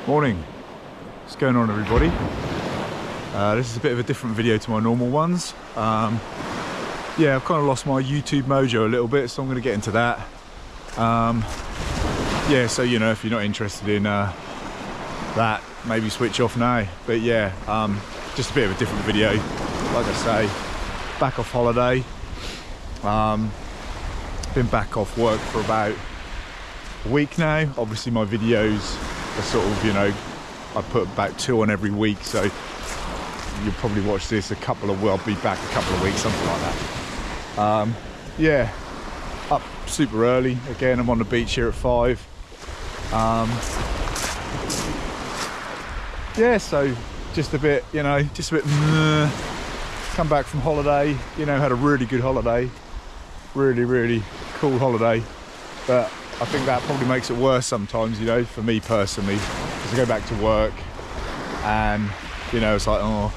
Morning. What's going on, everybody? This is a bit of a different video to my normal ones. Yeah, I've kind of lost my YouTube mojo a little bit, so I'm going to get into that. Yeah, so you know, if you're not interested in that, maybe switch off now. But yeah, just a bit of a different video. Like I say, back off holiday. Been back off work for about a week now. Obviously my videos are sort of, you know, I put about 2 on every week, so you'll probably watch this I'll be back a couple of weeks, something like that. Yeah, up super early. Again, I'm on the beach here at 5. Yeah, so just a bit, you know, just a bit come back from holiday, you know, had a really good holiday, really cool holiday, but I think that probably makes it worse sometimes, you know, for me personally, because I go back to work and, you know, it's like, oh,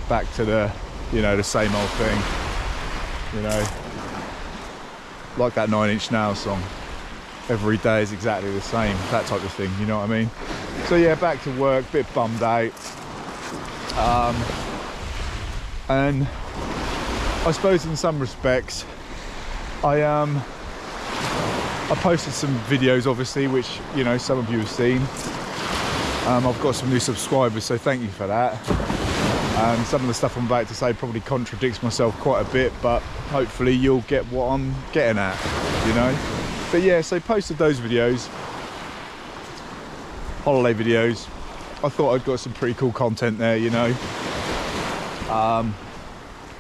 back to the, you know, the same old thing, you know, like that 9 Inch Nails song, every day is exactly the same, that type of thing, you know what I mean? So yeah, back to work, a bit bummed out, and I suppose in some respects I posted some videos, obviously, which, you know, some of you have seen. I've got some new subscribers, so thank you for that. Some of the stuff I'm about to say probably contradicts myself quite a bit, but hopefully you'll get what I'm getting at, you know. But yeah, so posted those videos, holiday videos. I thought I'd got some pretty cool content there, you know.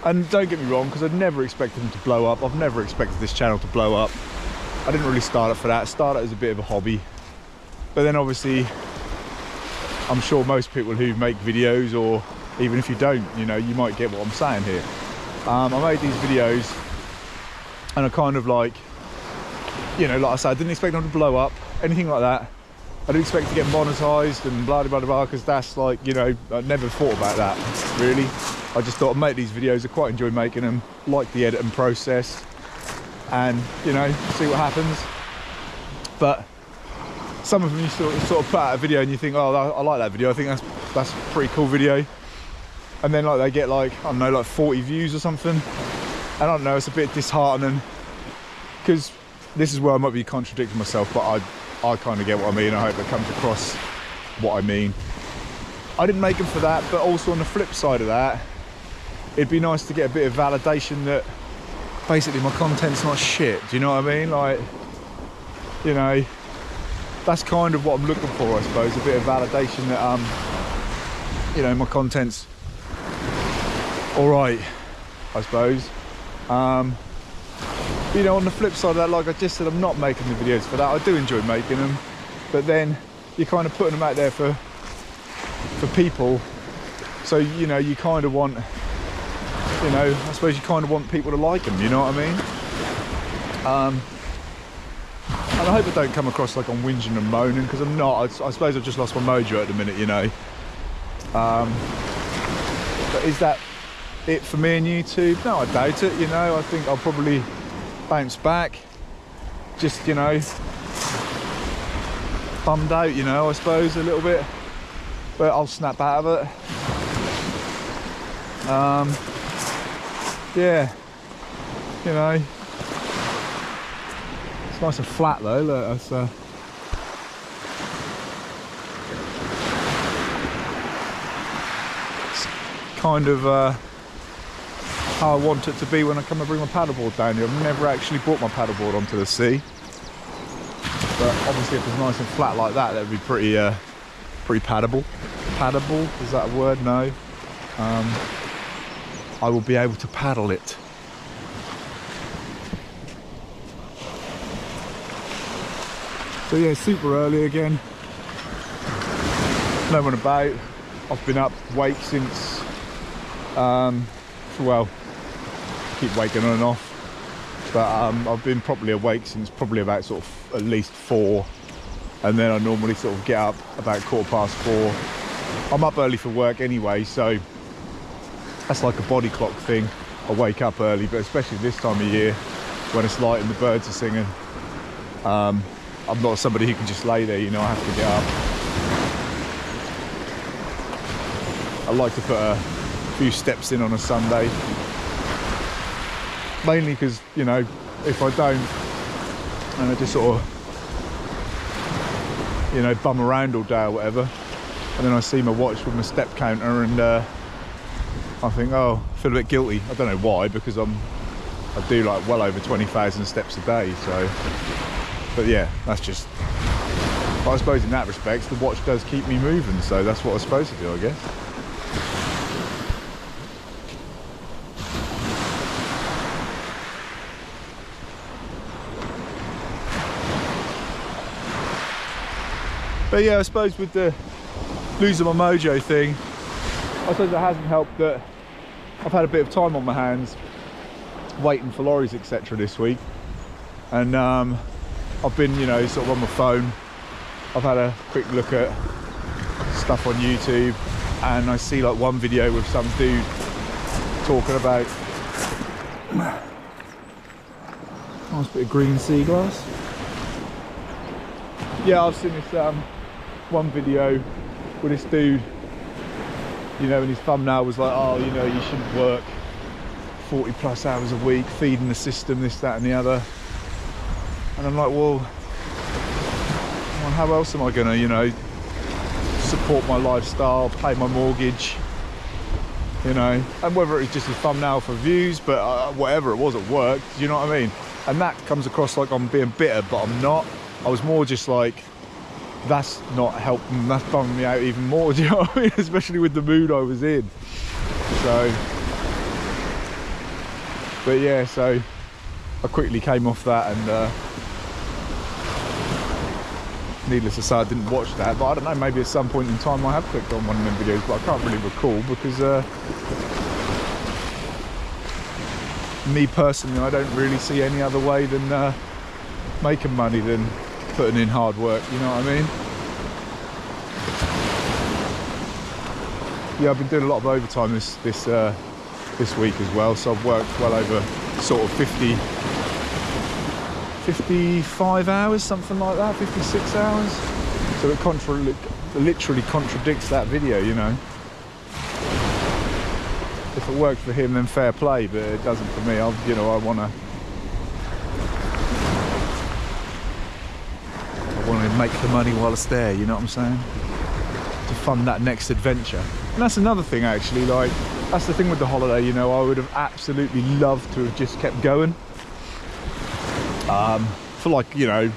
And don't get me wrong, because I'd never expected them to blow up. I've never expected this channel to blow up. I didn't really start it for that. I started as a bit of a hobby. But then obviously, I'm sure most people who make videos, or even if you don't, you know, you might get what I'm saying here. I made these videos and I kind of like, you know, like I said, I didn't expect them to blow up, anything like that. I didn't expect to get monetized and blah, blah, blah, blah, because that's like, you know, I never thought about that, really. I just thought I'd make these videos. I quite enjoy making them, like the editing process, and, you know, see what happens. But some of them you sort of put out a video and you think, oh, I like that video, I think that's a pretty cool video. And then like they get like, I don't know, like 40 views or something. And I don't know, it's a bit disheartening, because this is where I might be contradicting myself, but I kind of get what I mean. I hope it comes across what I mean. I didn't make them for that, but also on the flip side of that, it'd be nice to get a bit of validation that basically my content's not shit. Do you know what I mean? Like, you know, that's kind of what I'm looking for, I suppose, a bit of validation that, you know, my content's all right, I suppose. You know, on the flip side of that, like I just said, I'm not making the videos for that. I do enjoy making them, but then you're kind of putting them out there for people. So, you know, you kind of want, you know, I suppose you kind of want people to like them, you know what I mean? And I hope I don't come across like I'm whinging and moaning, because I'm not. I suppose I've just lost my mojo at the minute, you know. But is that it for me and YouTube? No, I doubt it, you know. I think I'll probably bounce back. Just, you know, bummed out, you know, I suppose, a little bit. But I'll snap out of it. Yeah, you know, it's nice and flat though. Look, that's it's kind of how I want it to be when I come and bring my paddleboard down here. I've never actually brought my paddleboard onto the sea, but obviously if it's nice and flat like that, that'd be pretty paddable. Paddable, is that a word? No. I will be able to paddle it. So yeah, super early again. No one about. I've been up awake since, well, keep waking on and off, but I've been properly awake since probably about sort of at least 4, and then I normally sort of get up about 4:15. I'm up early for work anyway, so that's like a body clock thing. I wake up early, but especially this time of year when it's light and the birds are singing, I'm not somebody who can just lay there, you know, I have to get up. I like to put a few steps in on a Sunday. Mainly because, you know, if I don't, and I just sort of, you know, bum around all day or whatever, and then I see my watch with my step counter, and I think, oh, I feel a bit guilty. I don't know why, because I do like well over 20,000 steps a day, so. But yeah, that's just, but I suppose in that respect, the watch does keep me moving, so that's what I'm supposed to do, I guess. But yeah, I suppose with the losing my mojo thing, I suppose it hasn't helped that I've had a bit of time on my hands waiting for lorries, etc. this week, and I've been, you know, sort of on my phone. I've had a quick look at stuff on YouTube, and I see like one video with some dude talking about nice bit of green sea glass. Yeah, I've seen this one video with this dude, you know, and his thumbnail was like, oh, you know, you shouldn't work 40 plus hours a week feeding the system, this, that and the other. And I'm like, well, how else am I gonna, you know, support my lifestyle, pay my mortgage, you know? And whether it's just a thumbnail for views, but whatever it was at work, do you know what I mean? And that comes across like I'm being bitter, but I'm not. I was more just like, that's not helping, that's bumming me out even more, do you know what I mean? Especially with the mood I was in. So, but yeah, so I quickly came off that, and needless to say, I didn't watch that, but I don't know, maybe at some point in time I have clicked on one of them videos, but I can't really recall, because me personally, I don't really see any other way than making money than putting in hard work, you know what I mean? Yeah, I've been doing a lot of overtime this week as well, so I've worked well over sort of 55 hours, something like that, 56 hours. So it literally contradicts that video, you know. If it worked for him, then fair play, but it doesn't for me. I want to make the money while it's there, you know what I'm saying? To fund that next adventure. And that's another thing, actually, like, that's the thing with the holiday, you know, I would have absolutely loved to have just kept going. For like, you know,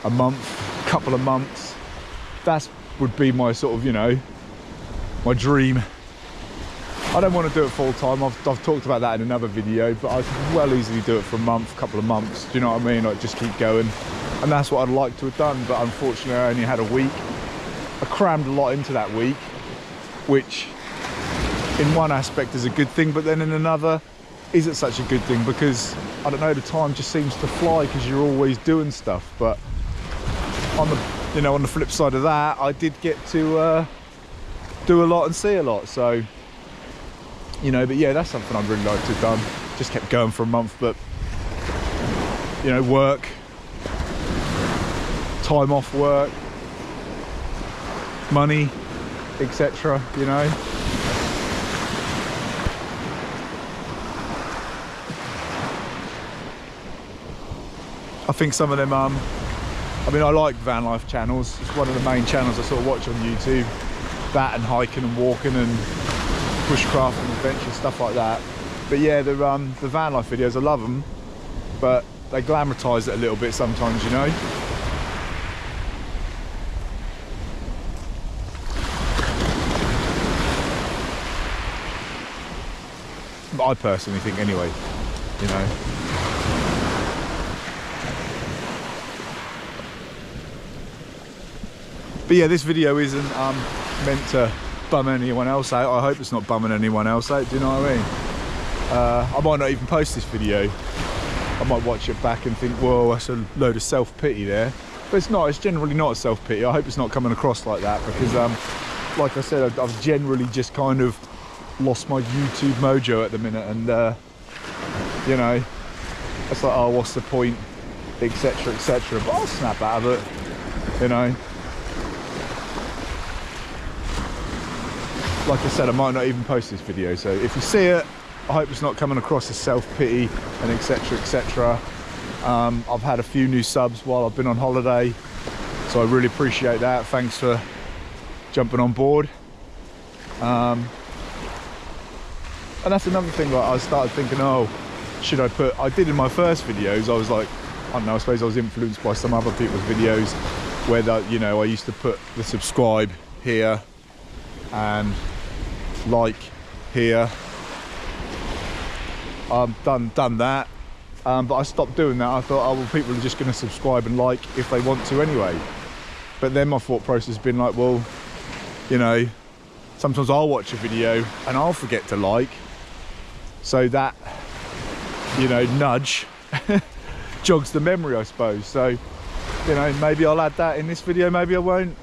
a month, couple of months. That would be my sort of, you know, my dream. I don't want to do it full time. I've talked about that in another video, but I could well easily do it for a month, couple of months. Do you know what I mean? Like, just keep going. And that's what I'd like to have done, but unfortunately I only had a week. I crammed a lot into that week, which in one aspect is a good thing, but then in another isn't such a good thing, because I don't know, the time just seems to fly because you're always doing stuff. But on the, you know, on the flip side of that, I did get to do a lot and see a lot, so, you know. But yeah, that's something I'd really like to have done. Just kept going for a month, but, you know, work, time off work, money, etc., you know. I think some of them, I mean, I like van life channels. It's one of the main channels I sort of watch on YouTube. That and hiking and walking and bushcraft and adventure, stuff like that. But yeah, the van life videos, I love them, but they glamorise it a little bit sometimes, you know. But I personally think anyway, you know. But yeah, this video isn't meant to bum anyone else out. I hope it's not bumming anyone else out, do you know what I mean? I might not even post this video. I might watch it back and think, whoa, that's a load of self-pity there. But it's not, it's generally not a self-pity. I hope it's not coming across like that, because like I said, I've generally just kind of lost my YouTube mojo at the minute, and you know, it's like, oh, what's the point, etc, etc. But I'll snap out of it, you know. like I said, I might not even post this video. So if you see it, I hope it's not coming across as self-pity and etc, etc. I've had a few new subs while I've been on holiday, so I really appreciate that. Thanks for jumping on board. And that's another thing, like I started thinking, oh, should I put, I did in my first videos, I was like, I don't know, I suppose I was influenced by some other people's videos where that, you know, I used to put the subscribe here and like here. I've done that, but I stopped doing that. I thought, oh well, people are just going to subscribe and like if they want to anyway. But then my thought process has been like, well, you know, sometimes I'll watch a video and I'll forget to like, so that, you know, nudge jogs the memory, I suppose. So, you know, maybe I'll add that in this video, maybe I won't,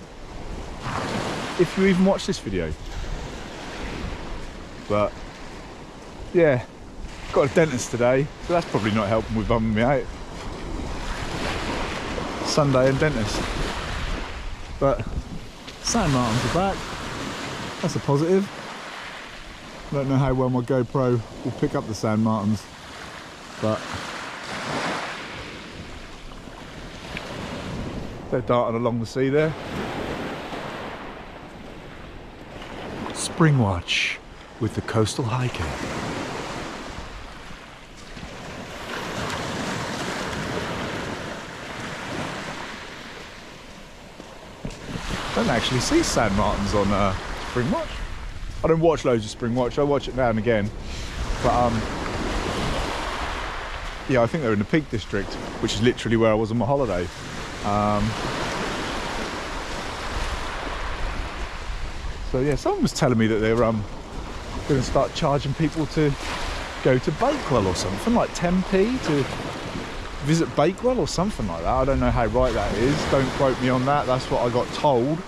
if you even watch this video. But yeah, got a dentist today, so that's probably not helping with bumming me out. Sunday and dentist. But San Martins are back. That's a positive. I don't know how well my GoPro will pick up the San Martins, but they're darting along the sea there. Spring watch with the coastal hiker. I don't actually see San Martins on Spring Watch. I don't watch loads of Spring Watch, I watch it now and again. But yeah, I think they're in the Peak District, which is literally where I was on my holiday. So yeah, someone was telling me that they're going to start charging people to go to Bakewell or something, like 10p to visit Bakewell or something like that. I don't know how right that is, don't quote me on that, that's what I got told.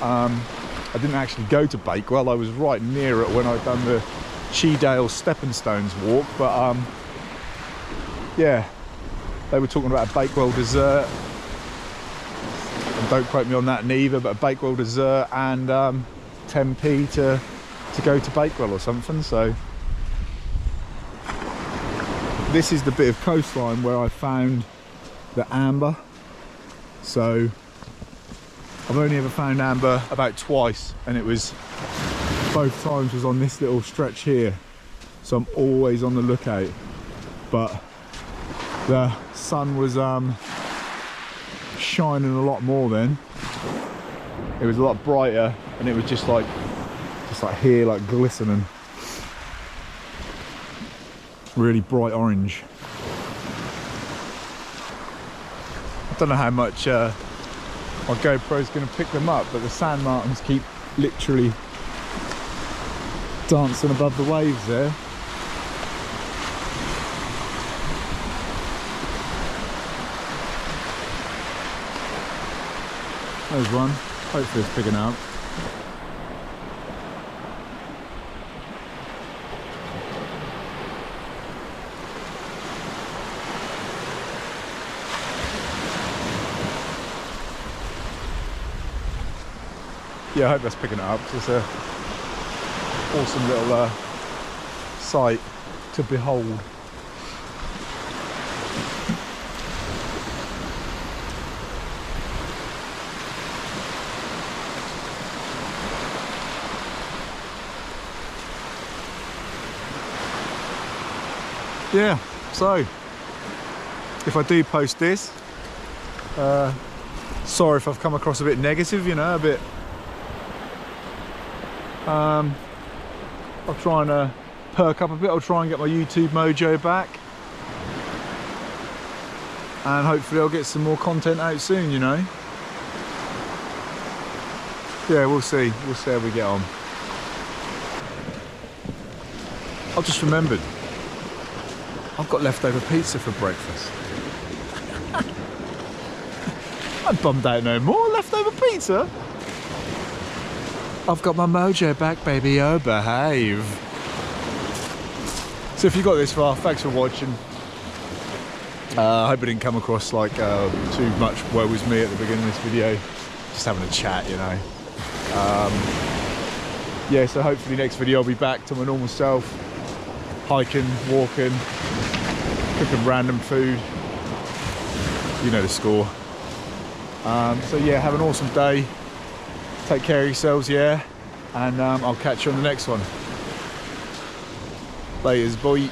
I didn't actually go to Bakewell, I was right near it when I'd done the Cheedale Stepping Stones walk, but yeah, they were talking about a Bakewell dessert, and don't quote me on that neither, but a Bakewell dessert and 10p to go to Bakewell or something. So this is the bit of coastline where I found the amber. So I've only ever found amber about twice, and it was both times was on this little stretch here, so I'm always on the lookout. But the sun was shining a lot more then. It was a lot brighter, and it was just like here, like glistening, really bright orange. I don't know how much my GoPro is going to pick them up, but the San Martins keep literally dancing above the waves there. There's one, hopefully it's picking up. Yeah, I hope that's picking it up. It's an awesome little sight to behold. Yeah, so if I do post this, sorry if I've come across a bit negative, you know, a bit. I'll try and perk up a bit. I'll try and get my YouTube mojo back, and hopefully I'll get some more content out soon, you know. Yeah, we'll see how we get on. I've just remembered, I've got leftover pizza for breakfast. I'm bummed out no more. Leftover pizza? I've got my mojo back, baby. Oh, behave. So if you got this far, thanks for watching. I hope it didn't come across like too much woe was me at the beginning of this video. Just having a chat, you know. yeah, so hopefully next video I'll be back to my normal self, hiking, walking, cooking random food, you know the score. So yeah, have an awesome day, take care of yourselves, yeah, and I'll catch you on the next one. Laters, boy.